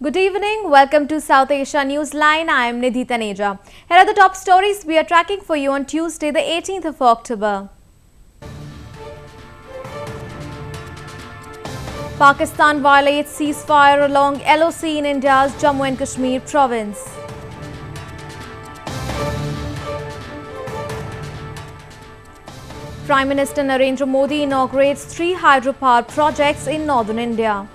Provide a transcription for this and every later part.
Good evening. Welcome to South Asia Newsline. I am Nidhi Taneja. Here are the top stories we are tracking for you on Tuesday, the 18th of October. Pakistan violates ceasefire along LOC in India's Jammu and Kashmir province. Prime Minister Narendra Modi inaugurates 3 hydropower projects in northern India.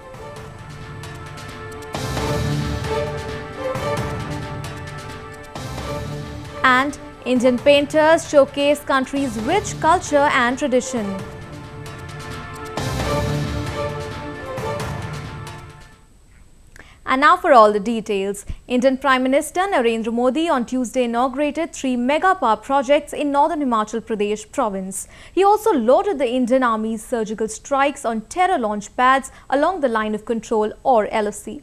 And Indian painters showcase country's rich culture and tradition. And now for all the details. Indian Prime Minister Narendra Modi on Tuesday inaugurated 3 mega power projects in northern Himachal Pradesh province. He also lauded the Indian Army's surgical strikes on terror launch pads along the line of control or LOC.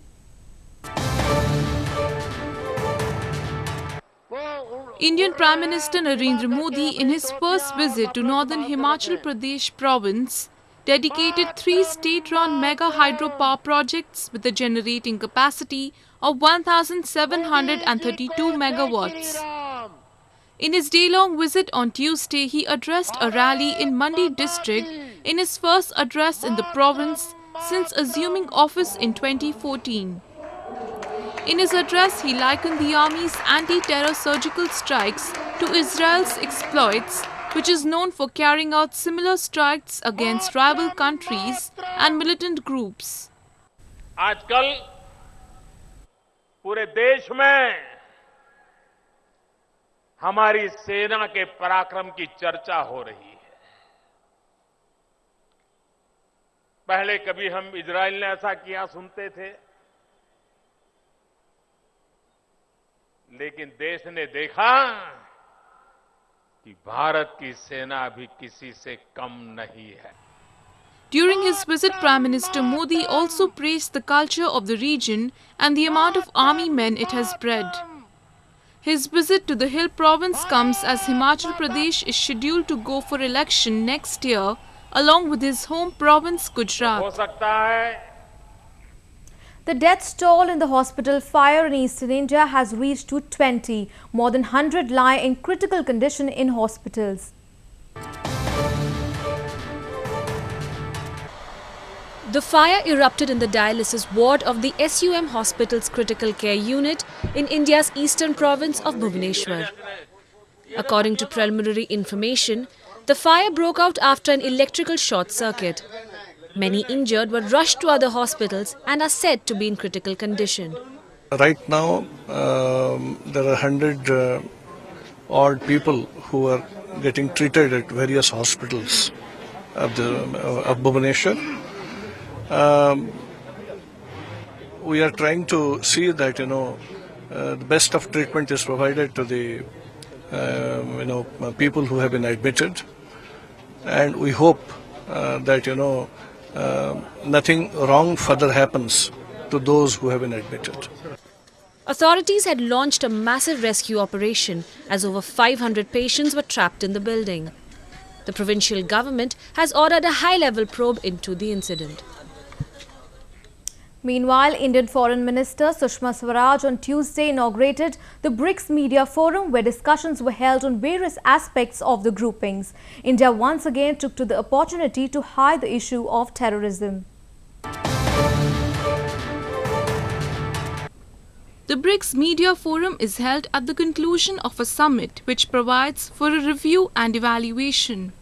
Indian Prime Minister Narendra Modi, in his first visit to northern Himachal Pradesh province, dedicated 3 state-run mega hydropower projects with a generating capacity of 1,732 megawatts. In his day-long visit on Tuesday, he addressed a rally in Mandi district in his first address in the province since assuming office in 2014. In his address, he likened the Army's anti-terror surgical strikes to Israel's exploits, which is known for carrying out similar strikes against rival countries and militant groups. आजकल पूरे देश में हमारी सेना के पराक्रम की चर्चा हो रही है। पहले कभी हम इजराइल ने ऐसा किया सुनते थे, लेकिन देश ने देखा कि भारत की सेना अभी किसी से कम नहीं है. During his visit, Prime Minister Modi also praised the culture of the region and the amount of army men it has bred. His visit to the Hill province comes as Himachal Pradesh is scheduled to go for election next year along with his home province Gujarat. हो सकता है The death toll in the hospital fire in eastern India has reached to 20. More than 100 lie in critical condition in hospitals. The fire erupted in the dialysis ward of the SUM Hospital's critical care unit in India's eastern province of Bhubaneswar. According to preliminary information, the fire broke out after an electrical short circuit. Many injured were rushed to other hospitals and are said to be in critical condition. Right now, there are 100 odd people who are getting treated at various hospitals of Bhubaneswar. We are trying to see that the best of treatment is provided to the people who have been admitted, and we hope that nothing wrong further happens to those who have been admitted. Authorities had launched a massive rescue operation as over 500 patients were trapped in the building. The provincial government has ordered a high-level probe into the incident. Meanwhile, Indian Foreign Minister Sushma Swaraj on Tuesday inaugurated the BRICS Media Forum, where discussions were held on various aspects of the groupings. India once again took to the opportunity to highlight the issue of terrorism. The BRICS Media Forum is held at the conclusion of a summit which provides for a review and evaluation.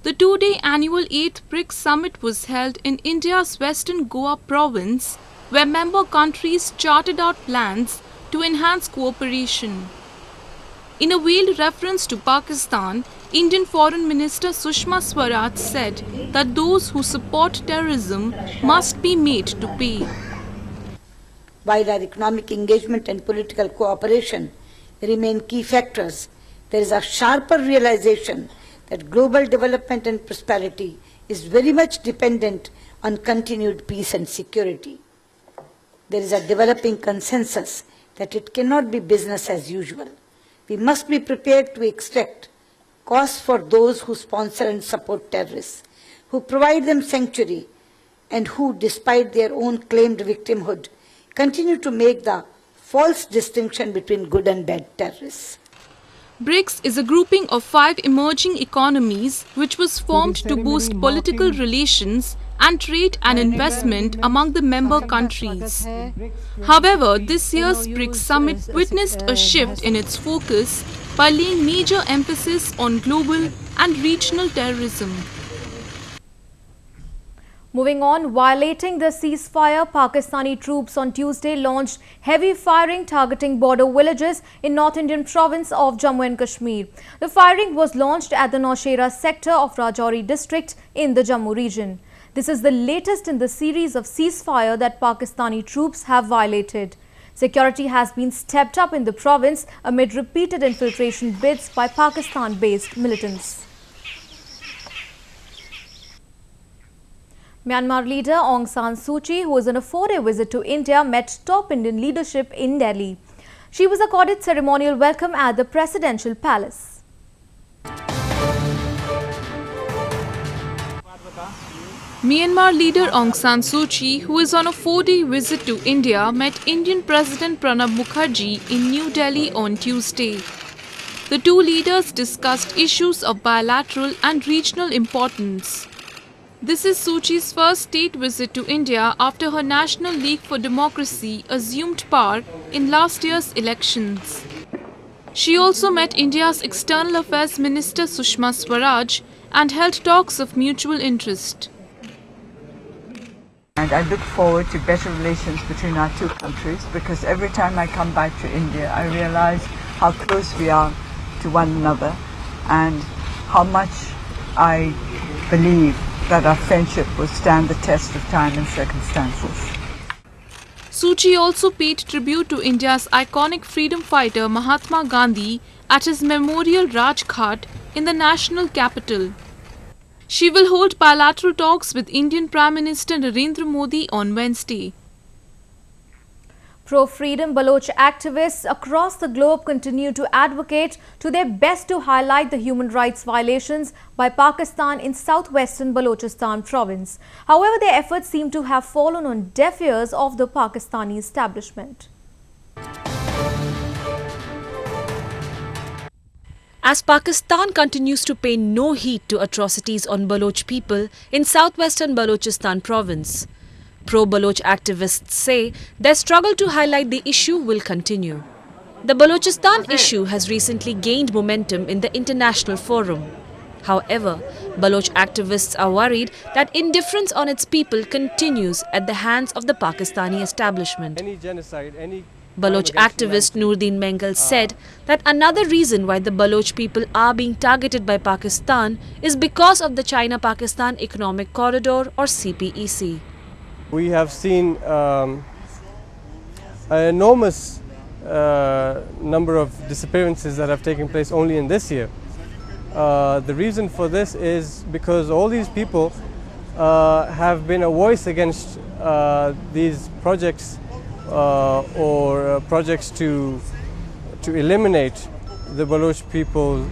The 2-day annual 8th BRICS Summit was held in India's western Goa province, where member countries charted out plans to enhance cooperation. In a veiled reference to Pakistan, Indian Foreign Minister Sushma Swaraj said that those who support terrorism must be made to pay. While our economic engagement and political cooperation remain key factors, there is a sharper realization that global development and prosperity is very much dependent on continued peace and security. There is a developing consensus that it cannot be business as usual. We must be prepared to extract costs for those who sponsor and support terrorists, who provide them sanctuary, and who, despite their own claimed victimhood, continue to make the false distinction between good and bad terrorists. BRICS is a grouping of 5 emerging economies which was formed to boost political relations and trade and investment among the member countries. However, this year's BRICS summit witnessed a shift in its focus by laying major emphasis on global and regional terrorism. Moving on, violating the ceasefire, Pakistani troops on Tuesday launched heavy firing targeting border villages in North Indian province of Jammu and Kashmir. The firing was launched at the Nowshera sector of Rajouri district in the Jammu region. This is the latest in the series of ceasefire that Pakistani troops have violated. Security has been stepped up in the province amid repeated infiltration bids by Pakistan-based militants. Myanmar leader Aung San Suu Kyi, who is on a 4-day visit to India, met top Indian leadership in Delhi. She was accorded ceremonial welcome at the presidential palace. Myanmar leader Aung San Suu Kyi, who is on a 4-day visit to India, met Indian President Pranab Mukherjee in New Delhi on Tuesday. The two leaders discussed issues of bilateral and regional importance. This is Suu Kyi's first state visit to India after her National League for Democracy assumed power in last year's elections. She also met India's External Affairs Minister Sushma Swaraj and held talks of mutual interest. And I look forward to better relations between our two countries, because every time I come back to India, I realize how close we are to one another and how much I believe that our friendship will stand the test of time and circumstances. Suu Kyi also paid tribute to India's iconic freedom fighter Mahatma Gandhi at his memorial Rajghat in the national capital. She will hold bilateral talks with Indian Prime Minister Narendra Modi on Wednesday. Profreedom Baloch activists across the globe continue to advocate to their best to highlight the human rights violations by Pakistan in southwestern Balochistan province. However, their efforts seem to have fallen on deaf ears of the Pakistani establishment. As Pakistan continues to pay no heed to atrocities on Baloch people in southwestern Balochistan province, pro-Baloch activists say their struggle to highlight the issue will continue. The Balochistan issue has recently gained momentum in the international forum. However, Baloch activists are worried that indifference on its people continues at the hands of the Pakistani establishment. Baloch activist Noordin Mengal said that another reason why the Baloch people are being targeted by Pakistan is because of the China-Pakistan Economic Corridor or CPEC. We have seen an enormous number of disappearances that have taken place only in this year. The reason for this is because all these people have been a voice against these projects or projects to eliminate the Baloch people,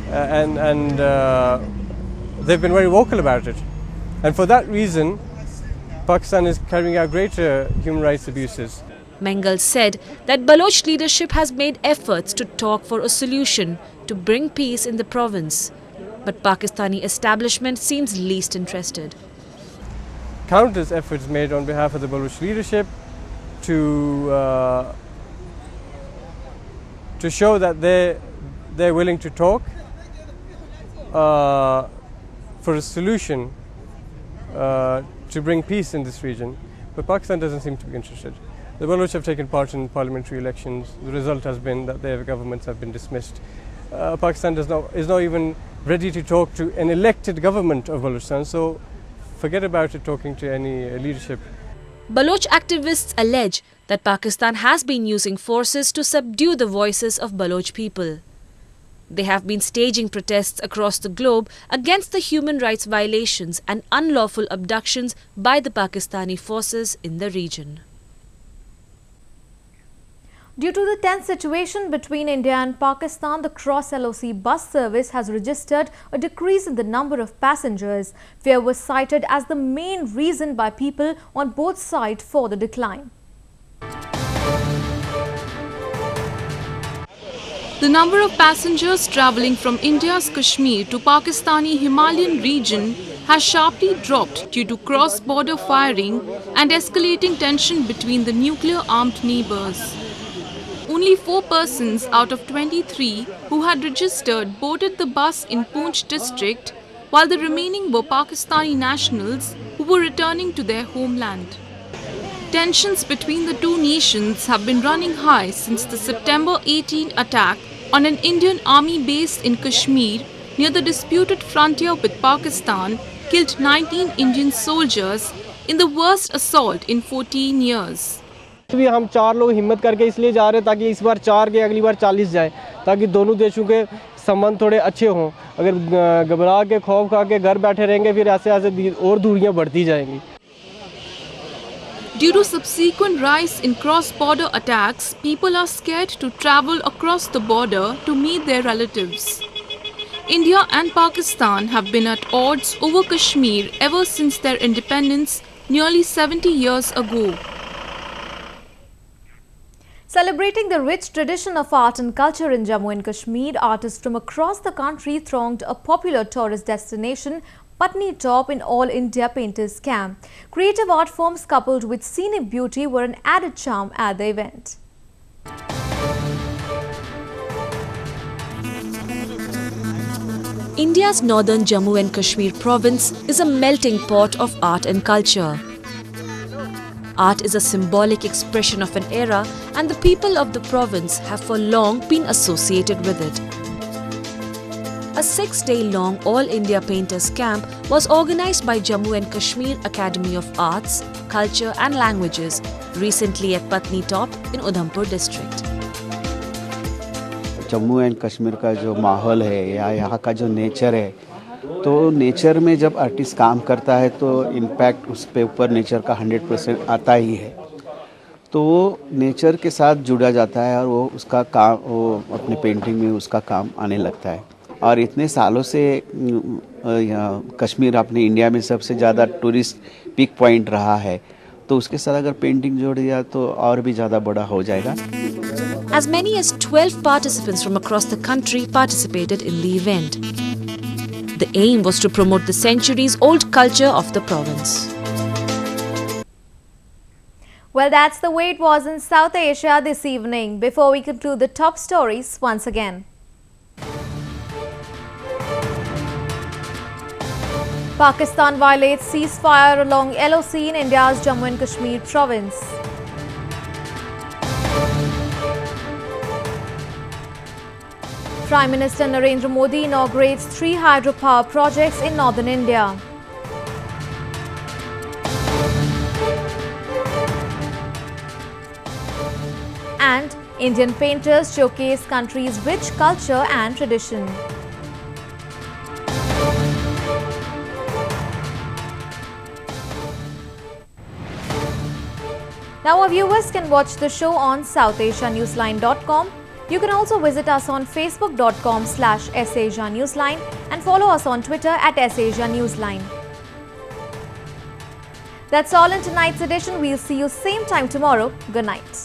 and they've been very vocal about it. And for that reason, Pakistan is carrying out greater human rights abuses. Mengal said that Baloch leadership has made efforts to talk for a solution to bring peace in the province, but Pakistani establishment seems least interested. Countless efforts made on behalf of the Baloch leadership to show that they're willing to talk for a solution to bring peace in this region, but Pakistan doesn't seem to be interested. The Baloch have taken part in parliamentary elections. The result has been that their governments have been dismissed. Pakistan is not even ready to talk to an elected government of Balochistan, so forget about it talking to any leadership. Baloch activists allege that Pakistan has been using forces to subdue the voices of Baloch people. They have been staging protests across the globe against the human rights violations and unlawful abductions by the Pakistani forces in the region. Due to the tense situation between India and Pakistan, the CrossLOC bus service has registered a decrease in the number of passengers. Fear was cited as the main reason by people on both sides for the decline. The number of passengers travelling from India's Kashmir to Pakistani Himalayan region has sharply dropped due to cross-border firing and escalating tension between the nuclear-armed neighbours. Only 4 persons out of 23 who had registered boarded the bus in Poonch district, while the remaining were Pakistani nationals who were returning to their homeland. Tensions between the two nations have been running high since the September 18 attack on an Indian army base in Kashmir near the disputed frontier with Pakistan killed 19 Indian soldiers in the worst assault in 14 years. भी हम 4 लोग हिम्मत करके इसलिए जा रहे हैं ताकि इस बार 4 के अगली बार 40 जाए, ताकि दोनों देशों के संबंध थोड़े अच्छे हों। अगर घबरा के खौफ खा के घर बैठे रहेंगे फिर ऐसे ऐसे और दूरियां बढ़ती जाएंगी। Due to subsequent rise in cross-border attacks, people are scared to travel across the border to meet their relatives. India and Pakistan have been at odds over Kashmir ever since their independence nearly 70 years ago. Celebrating the rich tradition of art and culture in Jammu and Kashmir, artists from across the country thronged a popular tourist destination, Patni Top, in All India Painters Camp. Creative art forms coupled with scenic beauty were an added charm at the event. India's northern Jammu and Kashmir province is a melting pot of art and culture. Art is a symbolic expression of an era, and the people of the province have for long been associated with it. A 6-day-long All India Painters Camp was organized by Jammu and Kashmir Academy of Arts, Culture and Languages recently at Patni Top in Udhampur district. Jammu and Kashmir का जो माहौल है या यहाँ का जो nature है, तो नेचर में जब आर्टिस्ट काम करता है तो इम्पैक्ट उस पे ऊपर नेचर का 100% आता ही है। तो वो नेचर के साथ जुड़ा जाता है और वो उसका काम वो अपने पेंटिंग में उसका काम आने लगता है। और इतने सालों से कश्मीर अपने इंडिया में सबसे ज़्यादा टूरिस्ट पिक पॉइंट रहा है, तो उसके साथ अगर पेंटिंग जोड़ दिया तो और भी ज़्यादा बड़ा हो जाएगा। As many as 12 participants from across the country participated in the event. The aim was to promote the centuries-old culture of the province. Well, that's the way it was in South Asia this evening. Before we conclude the top stories once again. Pakistan violates ceasefire along LOC in India's Jammu and Kashmir province. Prime Minister Narendra Modi inaugurates 3 hydropower projects in northern India. And Indian painters showcase country's rich culture and tradition. Now our viewers can watch the show on SouthAsiaNewsline.com. You can also visit us on Facebook.com/SAsiaNewsline and follow us on Twitter @SAsiaNewsline. That's all in tonight's edition. We'll see you same time tomorrow. Good night.